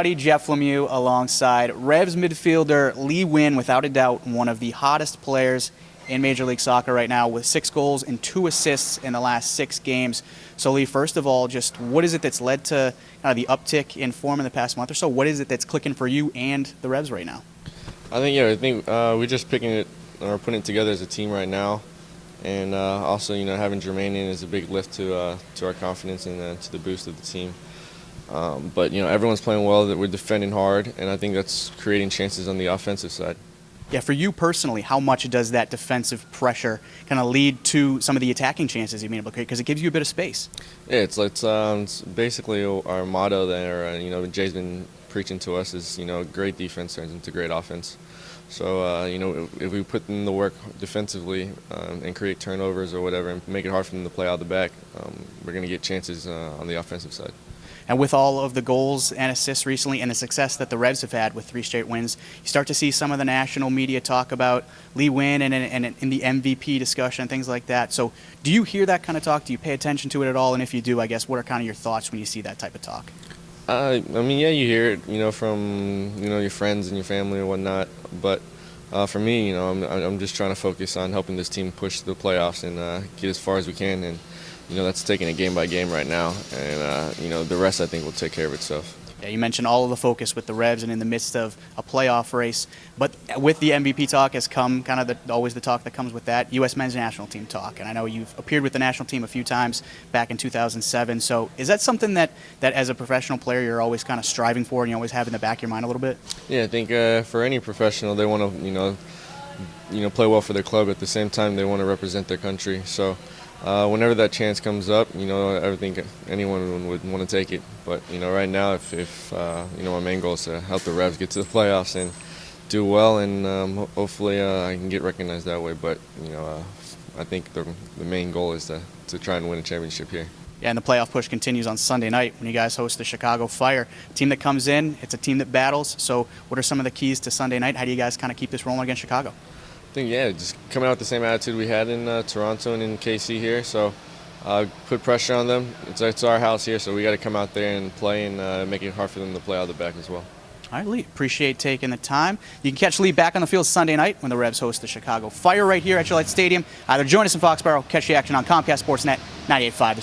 Jeff Lemieux alongside Revs midfielder Lee Nguyen, without a doubt one of the hottest players in Major League Soccer right now, with 6 goals and 2 assists in the last 6 games. So Lee, first of all, just what is it that's led to kind of the uptick in form in the past month or so? What is it that's clicking for you and the Revs right now? I think we're just picking it or putting it together as a team right now, and also having Jermaine in is a big lift to our confidence and to the boost of the team. But everyone's playing well, that we're defending hard, and I think that's creating chances on the offensive side. Yeah, for you personally, how much does that defensive pressure kind of lead to some of the attacking chances you've been able to create? Because it gives you a bit of space. Yeah, it's basically our motto there. Jay's been preaching to us is great defense turns into great offense. So if we put in the work defensively and create turnovers or whatever and make it hard for them to play out the back, we're going to get chances on the offensive side. And with all of the goals and assists recently and the success that the Revs have had with 3 straight wins, you start to see some of the national media talk about Lee Nguyen and in the MVP discussion and things like that. So do you hear that kind of talk? Do you pay attention to it at all? And if you do, I guess, what are kind of your thoughts when you see that type of talk? I mean, yeah, you hear it, from, your friends and your family and whatnot. But for me, I'm just trying to focus on helping this team push the playoffs and get as far as we can. And that's taking it game by game right now, and the rest I think will take care of itself. Yeah, you mentioned all of the focus with the Revs and in the midst of a playoff race, but with the MVP talk has come kind of always the talk that comes with that, U.S. men's national team talk. And I know you've appeared with the national team a few times back in 2007. So is that something that as a professional player you're always kind of striving for and you always have in the back of your mind a little bit? Yeah, I think for any professional, they want to play well for their club. At the same time, they want to represent their country. So whenever that chance comes up, I think anyone would want to take it. But right now, if my main goal is to help the Revs get to the playoffs and do well, and hopefully I can get recognized that way. But I think the main goal is to try and win a championship here. Yeah, and the playoff push continues on Sunday night when you guys host the Chicago Fire. A team that comes in, it's a team that battles. So what are some of the keys to Sunday night? How do you guys kind of keep this rolling against Chicago? I think, just coming out with the same attitude we had in Toronto and in KC here. So put pressure on them. It's our house here, so we got to come out there and play and make it hard for them to play out the back as well. All right, Lee, appreciate taking the time. You can catch Lee back on the field Sunday night when the Revs host the Chicago Fire right here at Gillette Stadium. Either join us in Foxborough, catch the action on Comcast Sportsnet 98.5.